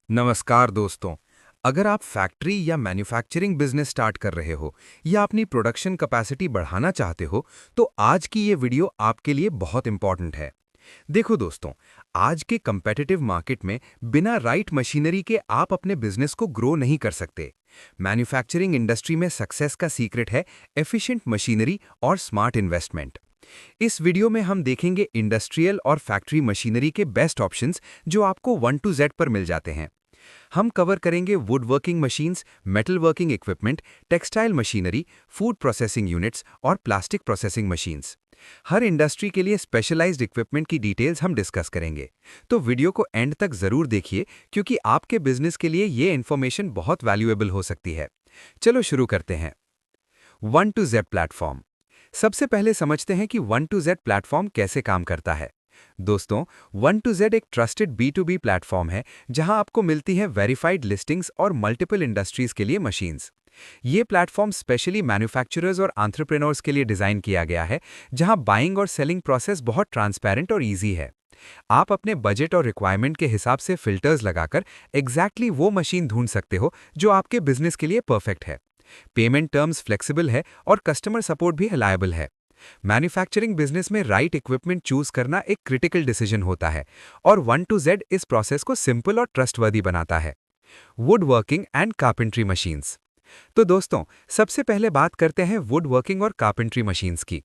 नमस्कार दोस्तों। अगर आप फैक्ट्री या मैन्युफैक्चरिंग बिजनेस स्टार्ट कर रहे हो या अपनी प्रोडक्शन कैपेसिटी बढ़ाना चाहते हो, तो आज की ये वीडियो आपके लिए बहुत इंपॉर्टेंट है। देखो दोस्तों, आज के कंपेटिटिव मार्केट में बिना राइट मशीनरी के आप अपने बिजनेस को ग्रो नहीं कर सकते। मैन्युफैक्चरिंग इंडस्ट्री में सक्सेस का सीक्रेट है एफिशिएंट मशीनरी और स्मार्ट इन्वेस्टमेंट। इस वीडियो में हम देखेंगे इंडस्ट्रियल और फैक्ट्री मशीनरी के बेस्ट ऑप्शंस जो आपको 1 to Z पर मिल जाते हैं। हम कवर करेंगे would working machines, metal working equipment, textile machinery, food processing units और प्लास्टिक प्रोसेसिंग मशीन्स। हर इंडस्ट्री के लिए स्पेशलाइज्ड इक्विपमेंट की डिटेल्स हम डिस्कस करेंगे। तो वीडियो को एंड तक जरूर देखिए क्योंकि आपके बिजनेस के लिए ये इन्फॉर्मेशन बहुत वैल्यूएबल हो सकती है। चलो शुरू करते हैं। 1 to Z प्लेटफॉर्म। सबसे पहले समझते हैं कि 1 to Z प्लेटफॉर्म कैसे काम करता है। दोस्तों, 1 to Z एक ट्रस्टेड B2B प्लेटफॉर्म है जहां आपको मिलती हैं वेरीफाइड लिस्टिंग्स और मल्टीपल इंडस्ट्रीज के लिए मशीन्स। ये प्लेटफॉर्म स्पेशली मैन्युफैक्चरर्स और एंटरप्रेन्योर्स के लिए डिजाइन किया गया है, जहां बाइंग और सेलिंग प्रोसेस बहुत ट्रांसपेरेंट और इजी है। आप अपने बजट और रिक्वायरमेंट के हिसाब से फिल्टर्स लगाकर एग्जैक्टली वो मशीन ढूंढ सकते हो जो आपके बिजनेस के लिए परफेक्ट है। पेमेंट टर्म्स फ्लेक्सिबल है और कस्टमर सपोर्ट भी रिलायबल है। मैन्युफैक्चरिंग बिजनेस में राइट इक्विपमेंट चूज करना एक क्रिटिकल डिसीजन होता है और 1 to Z इस प्रोसेस को सिंपल और ट्रस्टवर्दी बनाता है। Would working and carpentry machines. तो दोस्तों, सबसे पहले बात करते हैं वुड वर्किंग और कारपेंट्री मशीन्स की।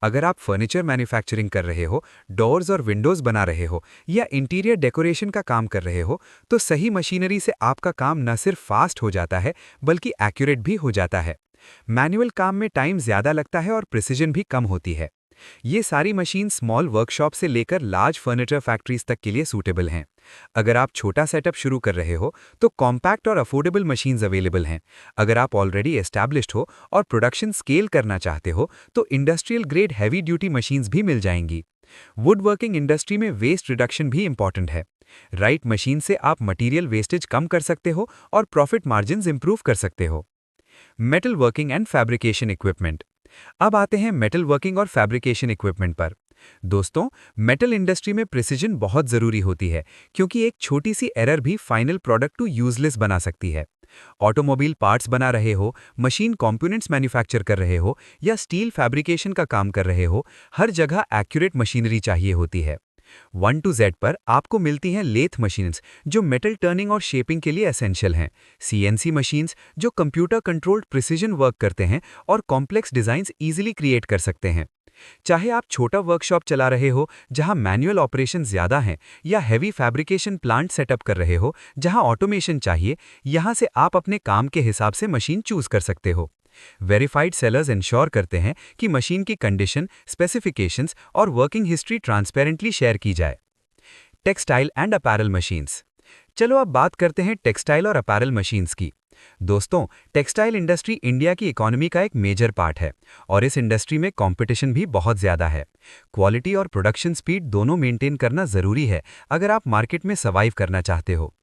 अगर आप फर्नीचर मैन्युफैक्चरिंग कर रहे हो, डोर्स और विंडोज बना रहे हो या इंटीरियर डेकोरेशन का काम कर रहे हो, तो सही मशीनरी से आपका काम न सिर्फ फास्ट हो जाता है बल्कि एक्यूरेट भी हो जाता है। मैनुअल काम में टाइम ज्यादा लगता है और प्रिसीजन भी कम होती है। ये सारी मशीन स्मॉल वर्कशॉप से लेकर लार्ज फर्नीचर फैक्ट्रीज तक के लिए सूटेबल हैं। अगर आप छोटा सेटअप शुरू कर रहे हो तो कॉम्पैक्ट और अफोर्डेबल मशीन्स अवेलेबल हैं। अगर आप ऑलरेडी एस्टैब्लिश्ड हो और प्रोडक्शन स्केल करना चाहते हो तो industrial grade heavy duty machines भी मिल जाएंगी। वुड वर्किंग इंडस्ट्री में वेस्ट रिडक्शन भी इंपॉर्टेंट है। राइट मशीन से आप मटीरियल वेस्टेज कम कर सकते हो और प्रॉफिट मार्जिन्स इंप्रूव कर सकते हो। Metal working and fabrication equipment. अब आते हैं मेटल वर्किंग और फैब्रिकेशन इक्विपमेंट पर। दोस्तों, मेटल इंडस्ट्री में प्रिसिजन बहुत जरूरी होती है क्योंकि एक छोटी सी एरर भी फाइनल प्रोडक्ट को यूजलेस बना सकती है। ऑटोमोबाइल पार्ट्स बना रहे हो, मशीन कंपोनेंट्स मैन्युफैक्चर कर रहे हो या स्टील फैब्रिकेशन का काम कर रहे हो, हर जगह एक्यूरेट मशीनरी चाहिए होती है। 1 to Z पर आपको मिलती हैं लेथ मशीन्स जो मेटल टर्निंग और शेपिंग के लिए एसेंशियल हैं, CNC मशीन्स जो कंप्यूटर कंट्रोल्ड प्रिसीजन वर्क करते हैं और कॉम्प्लेक्स डिजाइन्स इजीली क्रिएट कर सकते हैं। चाहे आप छोटा वर्कशॉप चला रहे हो जहां मैनुअल ऑपरेशन ज्यादा हैं या हैवी फैब्रिकेशन प्लांट सेटअप कर रहे हो जहां ऑटोमेशन चाहिए, यहां से आप अपने काम के हिसाब से मशीन चूज कर सकते हो। वेरीफाइड सेलर्स इंश्योर करते हैं कि मशीन की कंडीशन, स्पेसिफिकेशंस और वर्किंग हिस्ट्री ट्रांसपेरेंटली शेयर की जाए। Textile and apparel machines. चलो अब बात करते हैं टेक्सटाइल और अपैरल मशीन्स की। दोस्तों, टेक्सटाइल इंडस्ट्री इंडिया की इकोनॉमी का एक मेजर पार्ट है और इस इंडस्ट्री में कंपटीशन भी बहुत ज्यादा है। क्वालिटी और प्रोडक्शन स्पीड दोनों मेंटेन करना जरूरी है अगर आप मार्केट में सर्वाइव करना चाहते हो।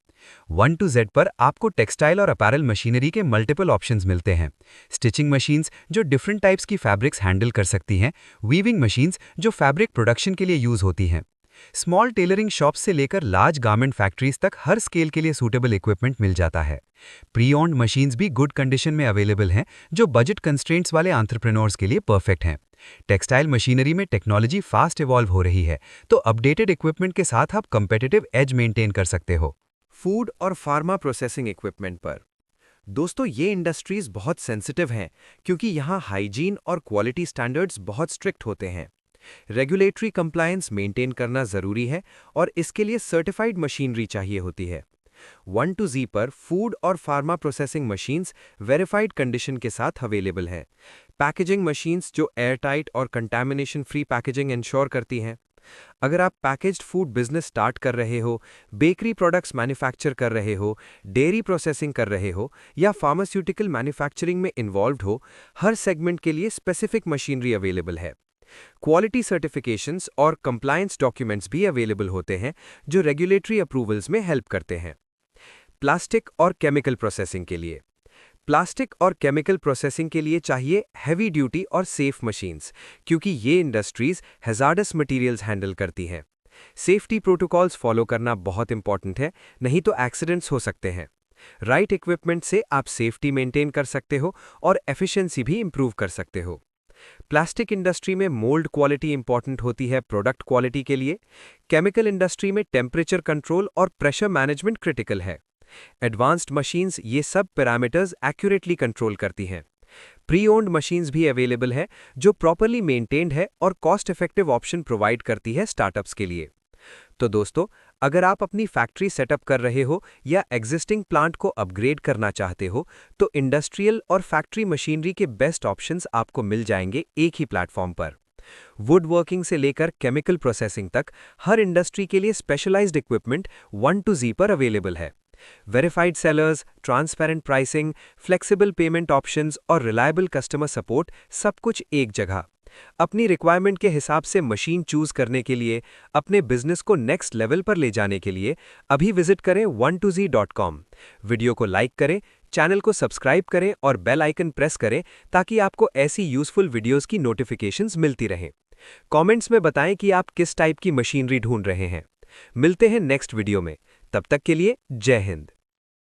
1 to Z पर आपको टेक्सटाइल और अपैरल मशीनरी के मल्टीपल ऑप्शंस मिलते हैं। स्टिचिंग मशीन्स जो डिफरेंट टाइप्स की फैब्रिक्स हैंडल कर सकती हैं, वीविंग मशीन्स जो फैब्रिक प्रोडक्शन के लिए यूज होती हैं। स्मॉल टेलरिंग शॉप्स से लेकर लार्ज गारमेंट फैक्ट्रीज तक हर स्केल के लिए सूटेबल इक्विपमेंट मिल जाता है। प्री ओन्ड मशीन्स भी गुड कंडीशन में अवेलेबल हैं जो बजट कंस्ट्रेंट्स वाले एंटरप्रेन्योर्स के लिए परफेक्ट हैं। टेक्सटाइल मशीनरी में टेक्नोलॉजी फास्ट इवॉल्व हो रही है, तो अपडेटेड इक्विपमेंट के साथ आप कंपेटिटिव एज मेंटेन कर सकते हो। फूड और फार्मा प्रोसेसिंग इक्विपमेंट पर। दोस्तों, ये इंडस्ट्रीज बहुत सेंसिटिव हैं क्योंकि यहाँ हाइजीन और क्वालिटी स्टैंडर्ड्स बहुत स्ट्रिक्ट होते हैं। रेगुलेटरी कंप्लायंस मेंटेन करना जरूरी है और इसके लिए सर्टिफाइड मशीनरी चाहिए होती है। 1 to Z पर फूड और pharma processing machines verified condition के साथ अवेलेबल हैं। पैकेजिंग मशीन्स जो एयरटाइट और कंटामिनेशन फ्री पैकेजिंग इंश्योर करती हैं। अगर आप पैकेज्ड फूड बिजनेस स्टार्ट कर रहे हो, बेकरी प्रोडक्ट्स मैन्युफैक्चर कर रहे हो, डेयरी प्रोसेसिंग कर रहे हो या फार्मास्यूटिकल मैन्युफैक्चरिंग में इन्वॉल्व्ड हो, हर सेगमेंट के लिए स्पेसिफिक मशीनरी अवेलेबल है। क्वालिटी सर्टिफिकेशंस और कंप्लायंस डॉक्यूमेंट्स भी अवेलेबल होते हैं जो रेगुलेटरी अप्रूवल्स में हेल्प करते हैं। प्लास्टिक और केमिकल प्रोसेसिंग के लिए। प्लास्टिक और केमिकल प्रोसेसिंग के लिए चाहिए हैवी ड्यूटी और सेफ मशीन्स क्योंकि ये इंडस्ट्रीज हैजार्डस मटेरियल्स हैंडल करती हैं। सेफ्टी प्रोटोकॉल्स फॉलो करना बहुत इंपॉर्टेंट है, नहीं तो एक्सीडेंट्स हो सकते हैं। राइट इक्विपमेंट से आप सेफ्टी मेंटेन कर सकते हो और एफिशिएंसी भी इंप्रूव कर सकते हो। प्लास्टिक इंडस्ट्री में मोल्ड क्वालिटी इंपॉर्टेंट होती है प्रोडक्ट क्वालिटी के लिए। केमिकल इंडस्ट्री में टेम्परेचर कंट्रोल और प्रेशर मैनेजमेंट क्रिटिकल है। एडवांस्ड मशीन्स ये सब पैरामीटर्स एक्यूरेटली कंट्रोल करती हैं। प्री ओन्ड मशीन्स भी अवेलेबल है जो प्रॉपरली मेंटेन्ड है और कॉस्ट इफेक्टिव ऑप्शन प्रोवाइड करती है स्टार्टअप्स के लिए। तो दोस्तों, अगर आप अपनी फैक्ट्री सेटअप कर रहे हो या एग्जिस्टिंग प्लांट को अपग्रेड करना चाहते हो, तो इंडस्ट्रियल और फैक्ट्री मशीनरी के बेस्ट ऑप्शंस आपको मिल जाएंगे एक ही प्लेटफॉर्म पर। वुड वर्किंग से लेकर केमिकल प्रोसेसिंग तक हर इंडस्ट्री के लिए स्पेशलाइज्ड इक्विपमेंट 1 to Z पर अवेलेबल है। Verified sellers, transparent pricing, flexible pavement options और रिलायबल कस्टमर सपोर्ट, सब कुछ एक जगह। अपनी रिक्वायरमेंट के हिसाब से मशीन चूज करने के लिए, अपने बिजनेस को नेक्स्ट लेवल पर ले जाने के लिए अभी विजिट करें 1to Z.com। वीडियो को लाइक करें, चैनल को सब्सक्राइब करें और बेल आइकन प्रेस करें ताकि आपको ऐसी यूजफुल वीडियोस की नोटिफिकेशंस मिलती रहें। कमेंट्स में बताएं कि आप किस टाइप की मशीनरी ढूंढ रहे हैं। मिलते हैं नेक्स्ट वीडियो में, तब तक के लिए जय हिंद।